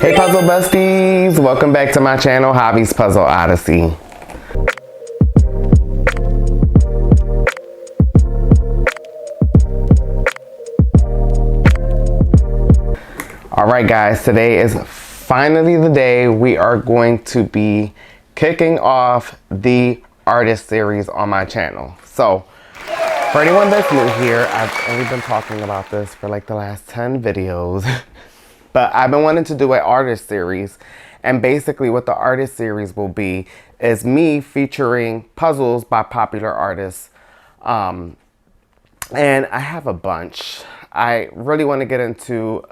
Hey puzzle besties, welcome back to my channel, Hobbies Puzzle Odyssey. Alright guys, today is finally the day we are going to be kicking off the artist series on my channel. So, for anyone that's new here, I've only been talking about this for like the last 10 videos. But I've been wanting to do an artist series, and basically what the artist series will be is me featuring puzzles by popular artists. And I have a bunch. I really want to get into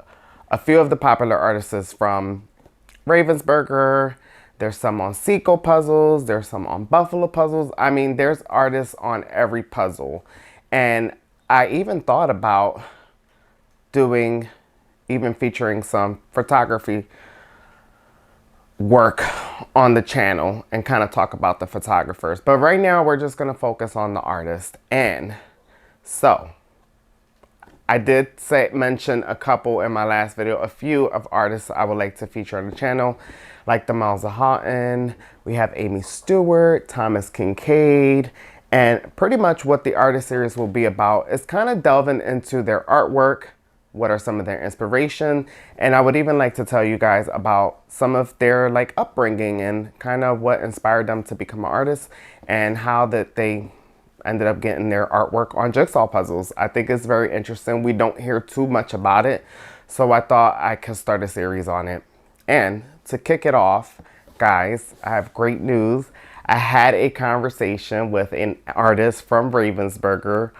a few of the popular artists from Ravensburger. There's some on Seco puzzles. There's some on Buffalo puzzles. I mean, there's artists on every puzzle. And I even thought about even featuring some photography work on the channel and kind of talk about the photographers. But right now we're just going to focus on the artist. And so I did mention a couple in my last video, a few of artists I would like to feature on the channel, like the Miles Houghton. We have Amy Stewart, Thomas Kincaid, and pretty much what the artist series will be about is kind of delving into their artwork. What are some of their inspiration? And I would even like to tell you guys about some of their like upbringing and kind of what inspired them to become an artist and how that they ended up getting their artwork on jigsaw puzzles. I think it's very interesting. We don't hear too much about it. So I thought I could start a series on it. And to kick it off, guys, I have great news. I had a conversation with an artist from Ravensburger,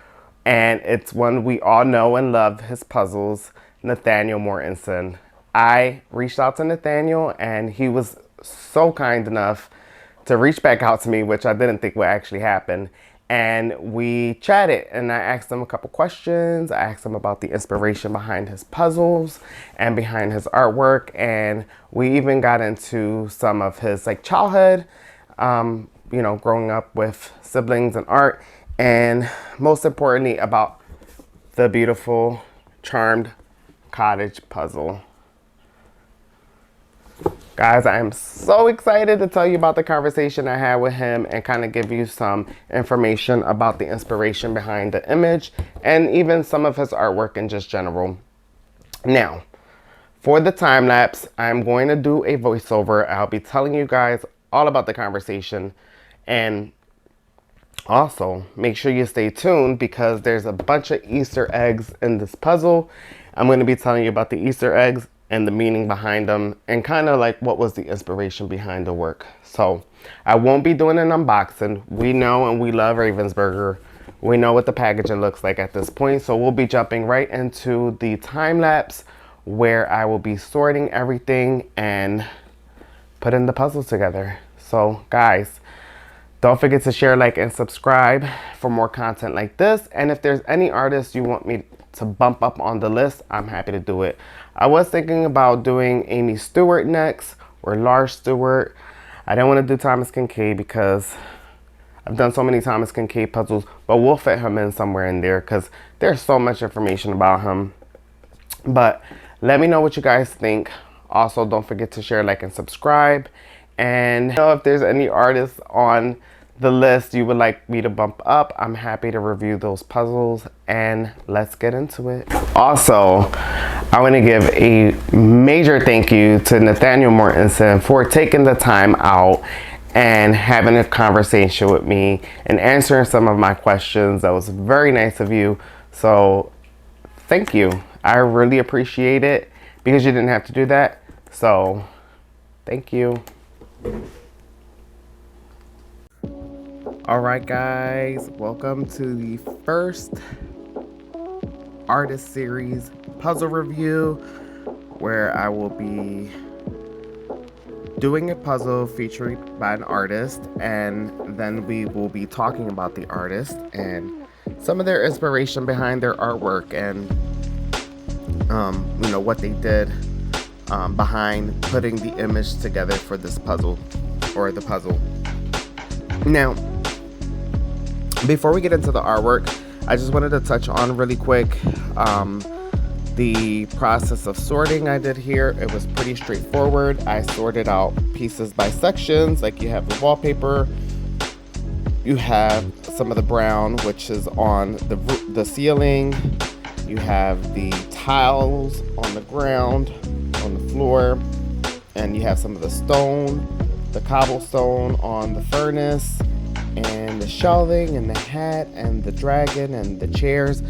and it's one we all know and love his puzzles, Nathaniel Mortensson. I reached out to Nathaniel and he was so kind enough to reach back out to me, which I didn't think would actually happen. And we chatted and I asked him a couple questions. I asked him about the inspiration behind his puzzles and behind his artwork. And we even got into some of his like childhood, you know, growing up with siblings and art. And most importantly, about the beautiful, charmed cottage puzzle. Guys, I am so excited to tell you about the conversation I had with him and kind of give you some information about the inspiration behind the image and even some of his artwork in just general. Now, for the time lapse, I'm going to do a voiceover. I'll be telling you guys all about the conversation, and also, make sure you stay tuned because there's a bunch of Easter eggs in this puzzle. I'm going to be telling you about the Easter eggs and the meaning behind them and kind of like what was the inspiration behind the work. So I won't be doing an unboxing. We know and we love Ravensburger. We know what the packaging looks like at this point. So we'll be jumping right into the time lapse where I will be sorting everything and putting the puzzles together. So guys, don't forget to share, like, and subscribe for more content like this. And if there's any artists you want me to bump up on the list, I'm happy to do it. I was thinking about doing Amy Stewart next or Lars Stewart. I didn't want to do Thomas Kincaid because I've done so many Thomas Kincaid puzzles, but we'll fit him in somewhere in there because there's so much information about him. But let me know what you guys think. Also, don't forget to share, like, and subscribe. And if there's any artists on the list you would like me to bump up, I'm happy to review those puzzles, and let's get into it. Also, I want to give a major thank you to Nathaniel Mortensson for taking the time out and having a conversation with me and answering some of my questions. That was very nice of you. So thank you. I really appreciate it because you didn't have to do that. So thank you. Alright guys, welcome to the first artist series puzzle review where I will be doing a puzzle featured by an artist, and then we will be talking about the artist and some of their inspiration behind their artwork and you know what they did behind putting the image together for this puzzle or the puzzle. Now, before we get into the artwork, I just wanted to touch on really quick The process of sorting I did here, it was pretty straightforward. I sorted out pieces by sections, like you have the wallpaper, you have some of the brown, which is on the ceiling, you have the tiles on the ground, on the floor, and you have some of the stone, the cobblestone on the furnace, and the shelving, and the hat, and the dragon, and the chairs.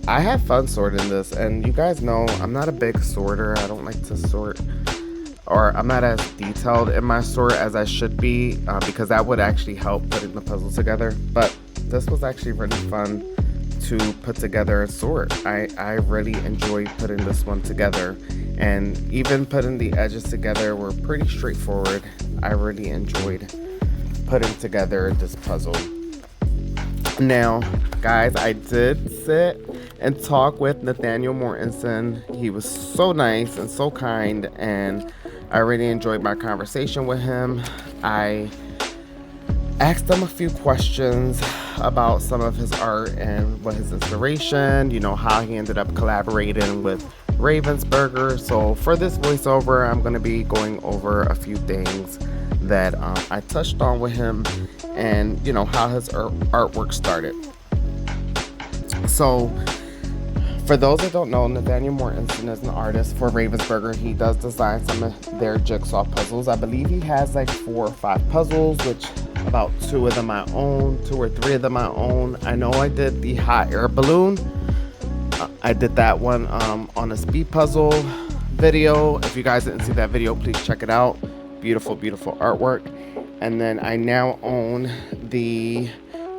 I have fun sorting this, and you guys know I'm not a big sorter. I don't like to sort, or I'm not as detailed in my sort as I should be, because that would actually help putting the puzzle together. But this was actually really fun to put together and sort. I really enjoyed putting this one together, and even putting the edges together were pretty straightforward. I really enjoyed putting together this puzzle. Now, guys, I did sit and talk with Nathaniel Mortensson. He was so nice and so kind, and I really enjoyed my conversation with him. I asked him a few questions about some of his art and what his inspiration, how he ended up collaborating with Ravensburger. So for this voiceover, I'm going to be going over a few things that I touched on with him, and how his artwork started. So for those that don't know, Nathaniel Mortensson is an artist for Ravensburger. He does design some of their jigsaw puzzles. I believe he has like 4 or 5 puzzles, which about 2 of them I own, 2 or 3 of them I own. I know I did the hot air balloon. I did that one on a speed puzzle video. If you guys didn't see that video, please check it out. Beautiful, beautiful artwork. And then I now own the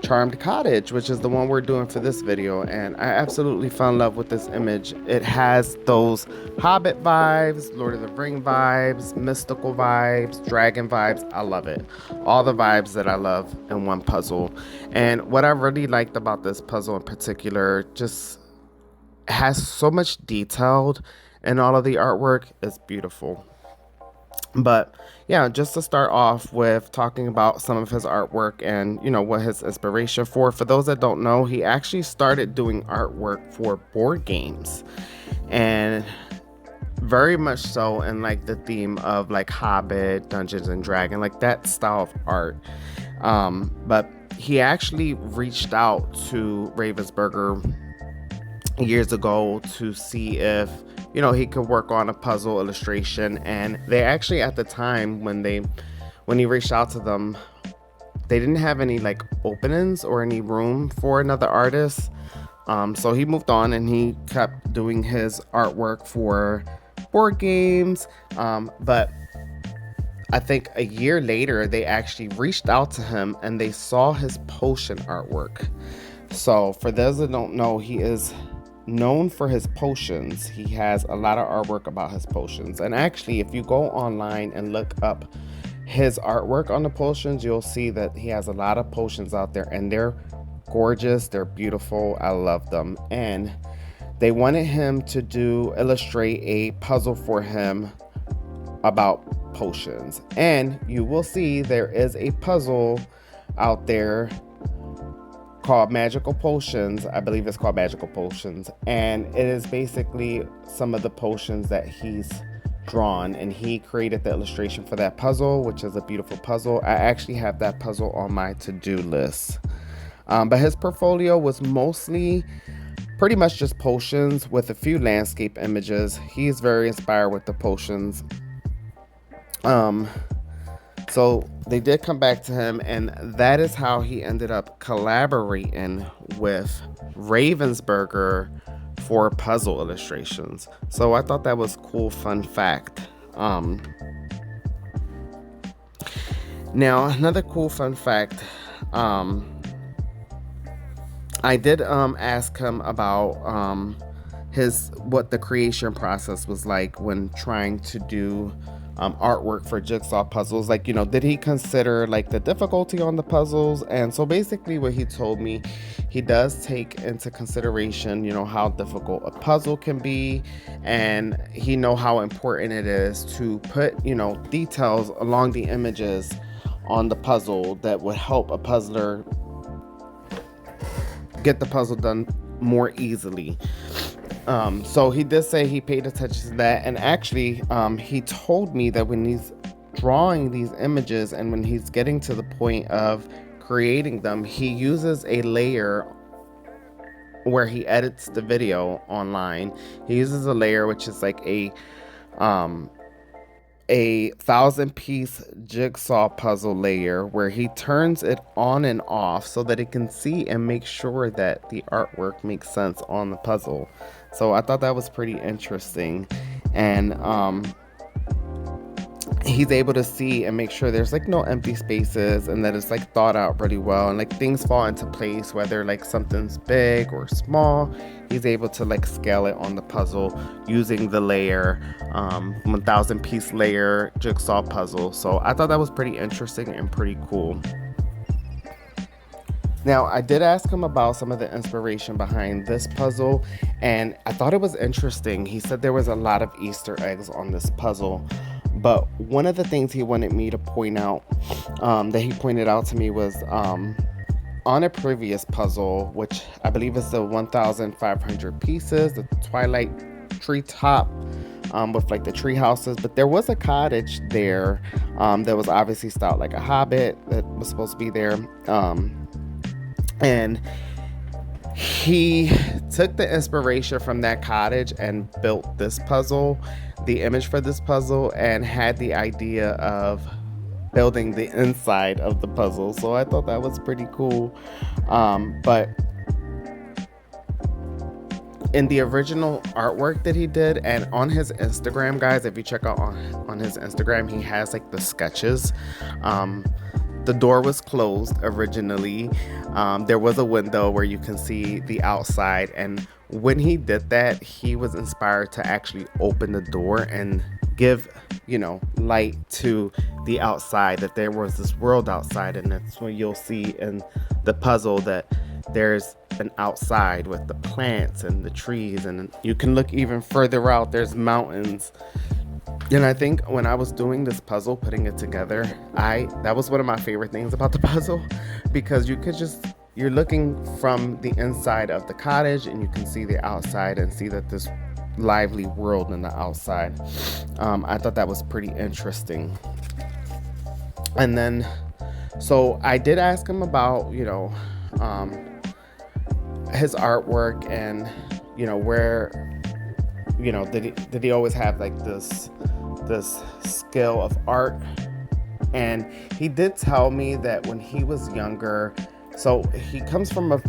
Charmed Cottage, which is the one we're doing for this video, and I absolutely fell in love with this image. It has those Hobbit vibes, Lord of the Ring vibes, mystical vibes, dragon vibes. I love it. All the vibes that I love in one puzzle. And what I really liked about this puzzle in particular, just has so much detail, and all of the artwork is beautiful. But yeah, just to start off with talking about some of his artwork and what his inspiration for those that don't know, he actually started doing artwork for board games, and very much so in like the theme of like Hobbit, Dungeons and Dragons, like that style of art. But he actually reached out to Ravensburger years ago to see if he could work on a puzzle illustration, and they actually, at the time when he reached out to them, they didn't have any like openings or any room for another artist. So he moved on and he kept doing his artwork for board games. But I think a year later, they actually reached out to him and they saw his potion artwork. So for those that don't know, he is known for his potions. He has a lot of artwork about his potions, and actually if you go online and look up his artwork on the potions, you'll see that he has a lot of potions out there, and they're gorgeous, they're beautiful. I love them. And they wanted him to illustrate a puzzle for him about potions, and you will see there is a puzzle out there called Magical Potions. I believe it's called Magical Potions, and it is basically some of the potions that he's drawn, and he created the illustration for that puzzle, which is a beautiful puzzle. I actually have that puzzle on my to-do list. But his portfolio was mostly pretty much just potions with a few landscape images. He's very inspired with the potions. So they did come back to him, and that is how he ended up collaborating with Ravensburger for puzzle illustrations. So I thought that was cool, fun fact. Now another cool fun fact, I did ask him about what the creation process was like when trying to do artwork for jigsaw puzzles. Like, did he consider like the difficulty on the puzzles? And so basically what he told me, he does take into consideration, how difficult a puzzle can be, and he know how important it is to put, details along the images on the puzzle that would help a puzzler get the puzzle done more easily. So he did say he paid attention to that, and actually, he told me that when he's drawing these images and when he's getting to the point of creating them, he uses a layer where he edits the video online. He uses a layer which is like um a 1,000-piece jigsaw puzzle layer where he turns it on and off so that it can see and make sure that the artwork makes sense on the puzzle. So I thought that was pretty interesting. And he's able to see and make sure there's like no empty spaces and that it's like thought out really well, and like things fall into place, whether like something's big or small. He's able to like scale it on the puzzle using the layer, 1,000-piece layer jigsaw puzzle. So I thought that was pretty interesting and pretty cool. Now, I did ask him about some of the inspiration behind this puzzle, and I thought it was interesting. He said there was a lot of Easter eggs on this puzzle, but one of the things he wanted me to point out, that he pointed out to me, was on a previous puzzle, which I believe is the 1,500 pieces, the Twilight treetop, with like the tree houses, but there was a cottage there that was obviously styled like a hobbit that was supposed to be there. And he took the inspiration from that cottage and built this puzzle, the image for this puzzle, and had the idea of building the inside of the puzzle. So I thought that was pretty cool. But in the original artwork that he did, and on his Instagram, guys, if you check out on his Instagram, he has like the sketches. The door was closed originally. There was a window where you can see the outside, and when he did that, he was inspired to actually open the door and give, light to the outside, that there was this world outside. And that's when you'll see in the puzzle that there's an outside with the plants and the trees, and you can look even further out, there's mountains. And I think when I was doing this puzzle, putting it together, that was one of my favorite things about the puzzle, because you're looking from the inside of the cottage and you can see the outside and see that this lively world in the outside. I thought that was pretty interesting. And then, so I did ask him about, his artwork, and, where, did he always have like this skill of art. And he did tell me that when he was younger, so he comes from a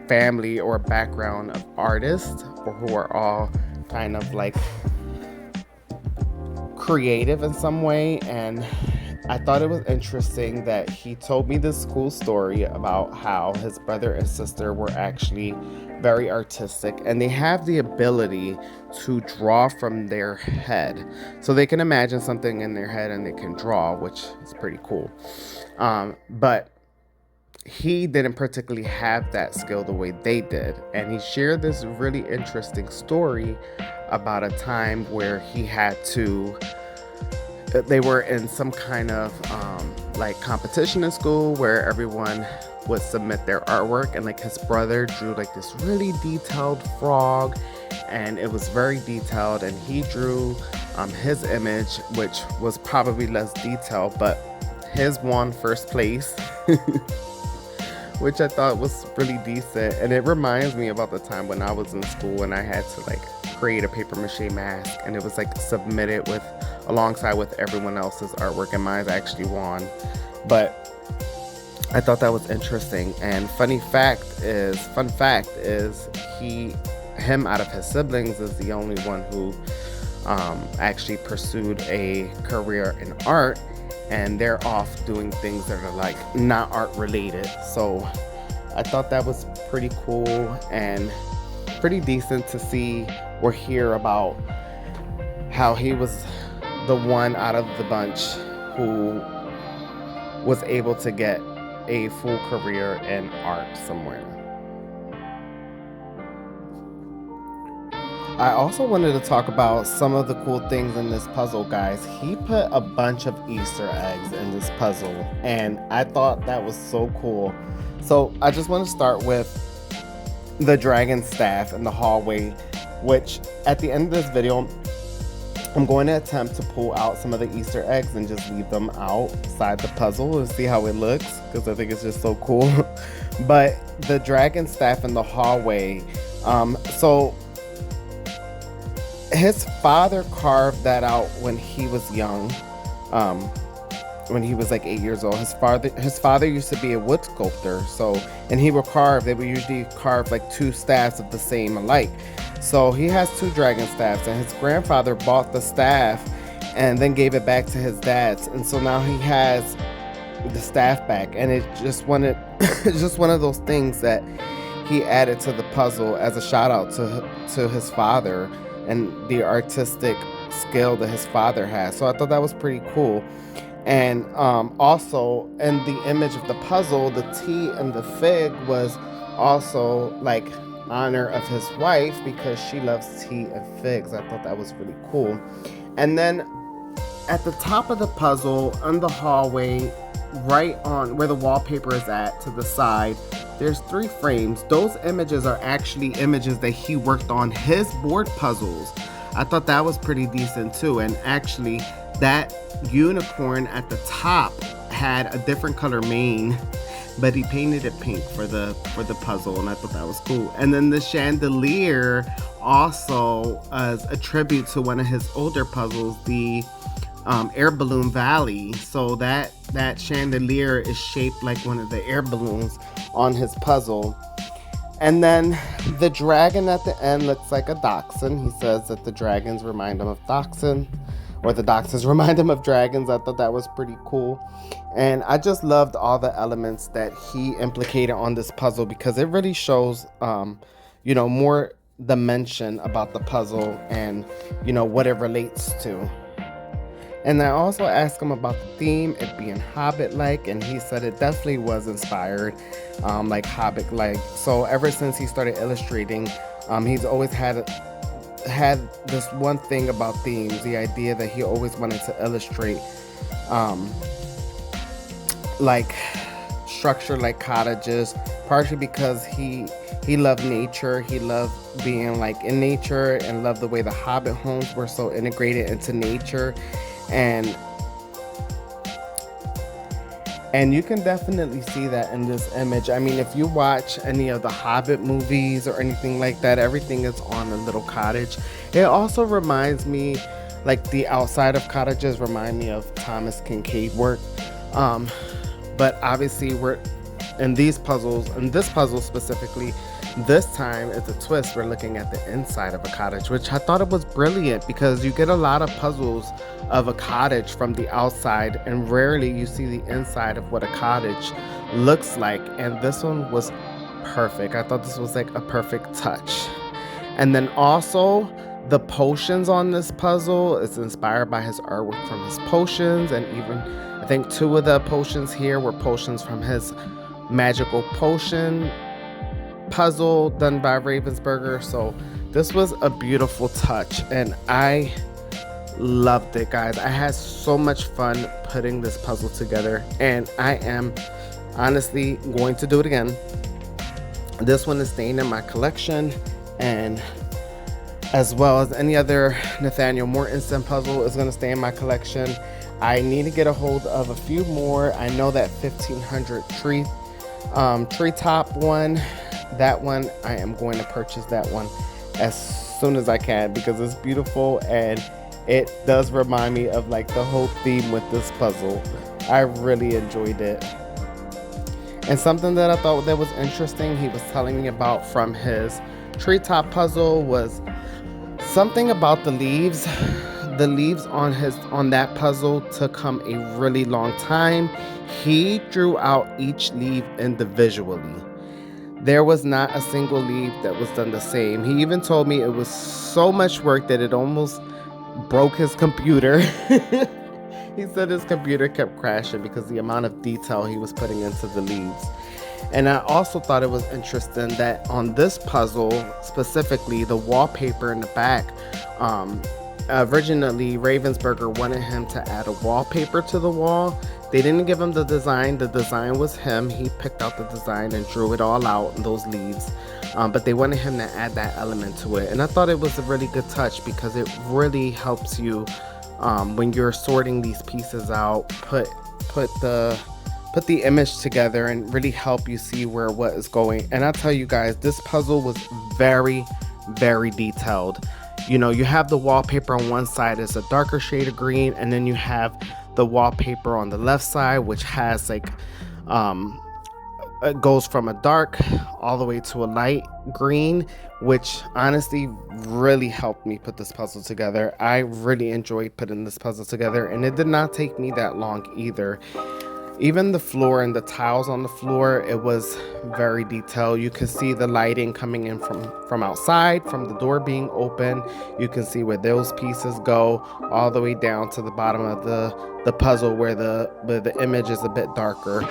family or a background of artists who are all kind of like creative in some way. And I thought it was interesting that he told me this cool story about how his brother and sister were actually very artistic, and they have the ability to draw from their head. So they can imagine something in their head and they can draw, which is pretty cool. But he didn't particularly have that skill the way they did. And he shared this really interesting story about a time where they were in some kind of like competition in school where everyone would submit their artwork, and like his brother drew like this really detailed frog, and it was very detailed, and he drew his image, which was probably less detailed, but his won first place. Which I thought was really decent. And it reminds me about the time when I was in school and I had to like create a paper mache mask, and it was like submitted alongside with everyone else's artwork, and mine actually won. But I thought that was interesting. And fun fact is him out of his siblings is the only one who actually pursued a career in art, and they're off doing things that are like not art related. So I thought that was pretty cool and pretty decent to see or hear about how he was the one out of the bunch who was able to get a full career in art somewhere. I also wanted to talk about some of the cool things in this puzzle, guys. He put a bunch of Easter eggs in this puzzle, and I thought that was so cool. So I just want to start with the dragon staff in the hallway. which at the end of this video, I'm going to attempt to pull out some of the Easter eggs and just leave them outside the puzzle and see how it looks, because I think it's just so cool. But the dragon staff in the hallway, so his father carved that out when he was young, when he was like 8 years old. His father used to be a wood sculptor, so, and he would carve, they would usually carve like two staffs of the same alike. So he has two dragon staffs, and his grandfather bought the staff and then gave it back to his dad's, and so now he has the staff back, and it just wanted it's just one of those things that he added to the puzzle as a shout out to his father and the artistic skill that his father has. So I thought that was pretty cool. And also in the image of the puzzle, the tea and the fig was also like honor of his wife, because she loves tea and figs. I thought that was really cool. And then at the top of the puzzle, in the hallway, right on where the wallpaper is at to the side, there's 3 frames. Those images are actually images that he worked on his board puzzles. I thought that was pretty decent too. And actually that unicorn at the top had a different color mane, but he painted it pink for the puzzle, and I thought that was cool. And then the chandelier also as a tribute to one of his older puzzles, the air balloon valley. So that chandelier is shaped like one of the air balloons on his puzzle. And then the dragon at the end looks like a dachshund. He says that the dragons remind him of dachshund, or the dachshunds remind him of dragons. I thought that was pretty cool. And I just loved all the elements that he implicated on this puzzle, because it really shows more dimension about the puzzle and what it relates to. And I also asked him about the theme, it being Hobbit-like, and he said it definitely was inspired, like Hobbit-like. So ever since he started illustrating, he's always had this one thing about themes, the idea that he always wanted to illustrate like structure like cottages, partially because he loved nature. He loved being like in nature, and loved the way the Hobbit homes were so integrated into nature. And you can definitely see that in this image. I mean, if you watch any of the Hobbit movies or anything like that, everything is on a little cottage. It also reminds me, like the outside of cottages remind me of Thomas Kincaid work. But obviously we're in these puzzles, in this puzzle specifically, this time it's a twist. We're looking at the inside of a cottage, which I thought it was brilliant, because you get a lot of puzzles of a cottage from the outside, and rarely you see the inside of what a cottage looks like. And this one was perfect. I thought this was like a perfect touch. And then also the potions on this puzzle is inspired by his artwork from his potions, and even I think 2 of the potions here were potions from his magical potion puzzle done by Ravensburger. So this was a beautiful touch, and I loved it, guys. I had so much fun putting this puzzle together, and I am honestly going to do it again. This one is staying in my collection, and as well as any other Nathaniel Mortenson puzzle is going to stay in my collection. I need to get a hold of a few more. I know that 1500 treetop one, that one, I am going to purchase that one as soon as I can, because it's beautiful, and it does remind me of like the whole theme with this puzzle. I really enjoyed it. And something that I thought that was interesting, he was telling me about from his treetop puzzle, was something about the leaves. The leaves on that puzzle took him a really long time. He drew out each leaf individually. There was not a single leaf that was done the same. He even told me it was so much work that it almost broke his computer. He said his computer kept crashing because the amount of detail he was putting into the leaves. And I also thought it was interesting that on this puzzle specifically, the wallpaper in the back, originally Ravensburger wanted him to add a wallpaper to the wall. They didn't give him the design. The design was him. He picked out the design and drew it all out in those leaves. but they wanted him to add that element to it, and I thought it was a really good touch because it really helps you when you're sorting these pieces out, put the image together and really help you see where what is going. And I tell you guys, this puzzle was very, very detailed. You know, you have the wallpaper on one side is a darker shade of green, and then you have the wallpaper on the left side, which has like it goes from a dark all the way to a light green, which honestly really helped me put this puzzle together. I really enjoyed putting this puzzle together, and it did not take me that long either. Even the floor and the tiles on the floor, it was very detailed. You can see the lighting coming in from outside, from the door being open. You can see where those pieces go all the way down to the bottom of the puzzle where the image is a bit darker.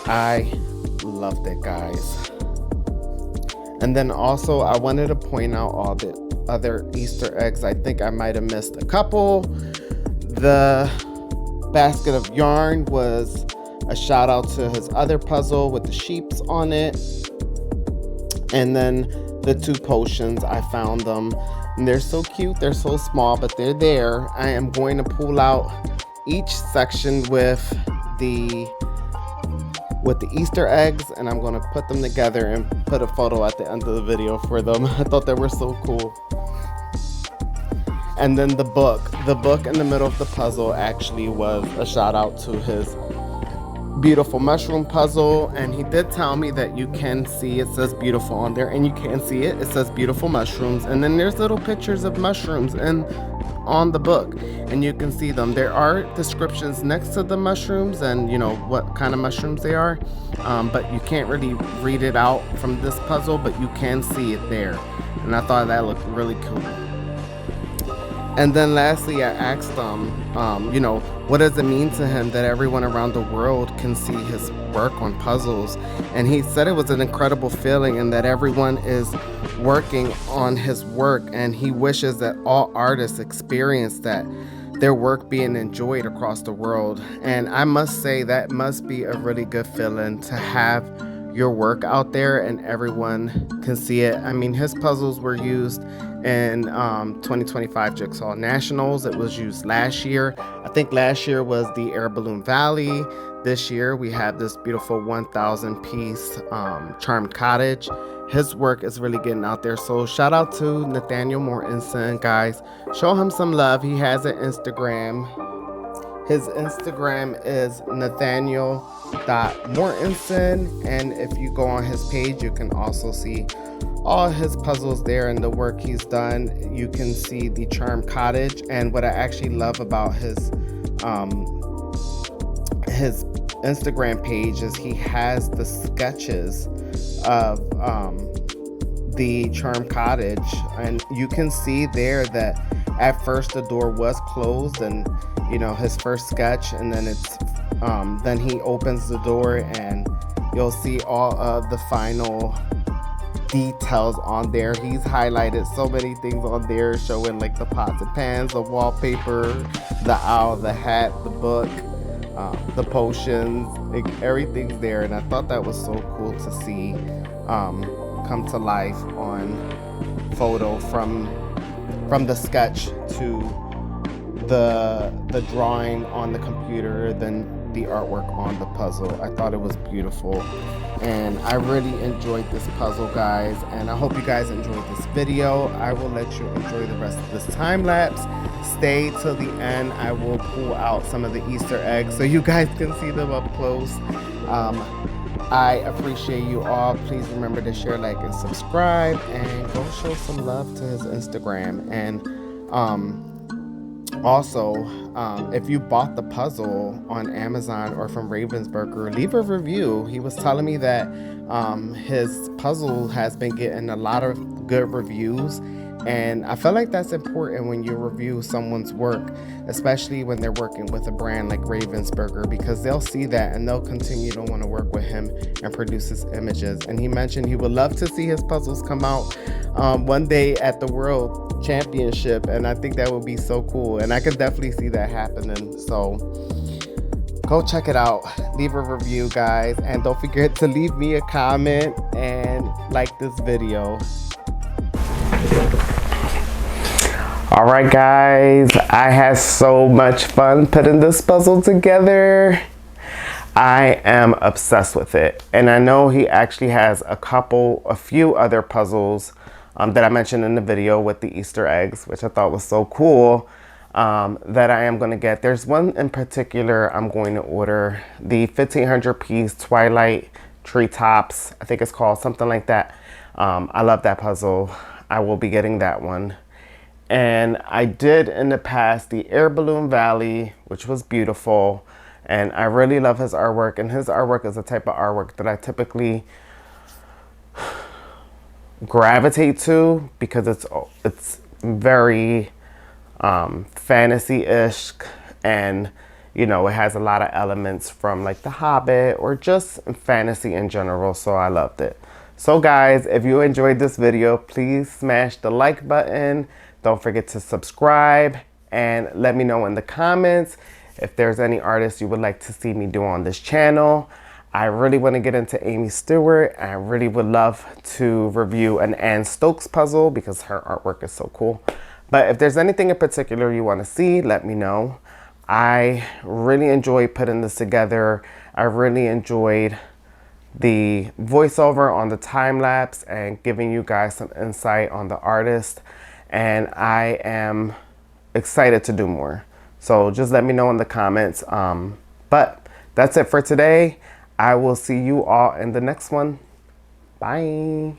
I loved it, guys. And then also I wanted to point out all the other Easter eggs. I think I might have missed a couple. The basket of yarn was a shout out to his other puzzle with the sheeps on it. And then the 2 potions, I found them, and they're so cute. They're so small, but they're there. I am going to pull out each section with the Easter eggs, and I'm going to put them together and put a photo at the end of the video for them. I thought they were so cool. And then the book in the middle of the puzzle actually was a shout out to his beautiful mushroom puzzle, and he did tell me that you can see, it says beautiful on there, and you can see it says beautiful mushrooms, and then there's little pictures of mushrooms on the book, and you can see them. There are descriptions next to the mushrooms and, you know, what kind of mushrooms they are, but you can't really read it out from this puzzle, but you can see it there, and I thought that looked really cool. And then lastly, I asked him, you know, what does it mean to him that everyone around the world can see his work on puzzles? And he said it was an incredible feeling, and that everyone is working on his work, and he wishes that all artists experience that, their work being enjoyed across the world. And I must say that must be a really good feeling to have your work out there and everyone can see it. I mean, his puzzles were used in 2025 Jigsaw Nationals. It was used last year. I think last year was the Air Balloon Valley. This year we have this beautiful 1,000 piece charmed cottage. His work is really getting out there. So shout out to Nathaniel Mortenson, guys. Show him some love. He has an Instagram. His Instagram is Nathaniel.Mortenson, and if you go on his page, you can also see all his puzzles there and the work he's done. You can see the charmed cottage, and what I actually love about his Instagram page is he has the sketches of the charmed cottage, and you can see there that at first the door was closed, and you know, his first sketch, and then it's then he opens the door and you'll see all of the final details on there. He's highlighted so many things on there, showing like the pots and pans, the wallpaper, the owl, the hat, the book, the potions, like, everything's there. And I thought that was so cool to see come to life on photo, from the sketch to the drawing on the computer, then the artwork on the puzzle. I thought it was beautiful, and I really enjoyed this puzzle, guys, and I hope you guys enjoyed this video. I will let you enjoy the rest of this time lapse. Stay till the end. I will pull out some of the Easter eggs so you guys can see them up close. I appreciate you all. Please remember to share, like, and subscribe, and go show some love to his Instagram. And also, if you bought the puzzle on Amazon or from Ravensburger, leave a review. He was telling me that his puzzle has been getting a lot of good reviews, and I feel like that's important when you review someone's work, especially when they're working with a brand like Ravensburger, because they'll see that and they'll continue to want to work with him and produce his images. And he mentioned he would love to see his puzzles come out one day at the World Championship, and I think that would be so cool, and I could definitely see that happening. So Go check it out. Leave a review, guys. And don't forget to leave me a comment and like this video. All right, guys. I had so much fun putting this puzzle together. I am obsessed with it. And I know he actually has a few other puzzles that I mentioned in the video with the Easter eggs, which I thought was so cool, that I am going to get. There's one in particular I'm going to order, the 1500 piece Twilight Treetops. I think it's called something like that. I love that puzzle. I will be getting that one. And I did in the past the Air Balloon Valley, which was beautiful. And I really love his artwork. And his artwork is the type of artwork that I typically gravitate to because it's very fantasy-ish, and you know, it has a lot of elements from like The Hobbit or just fantasy in general, so I loved it. So guys, if you enjoyed this video, please smash the like button. Don't forget to subscribe and let me know in the comments if there's any artists you would like to see me do on this channel. I really want to get into Amy Stewart. I really would love to review an Anne Stokes puzzle because her artwork is so cool. But if there's anything in particular you want to see, let me know. I really enjoyed putting this together. I really enjoyed the voiceover on the time lapse and giving you guys some insight on the artist. And I am excited to do more. So just let me know in the comments. But that's it for today. I will see you all in the next one. Bye.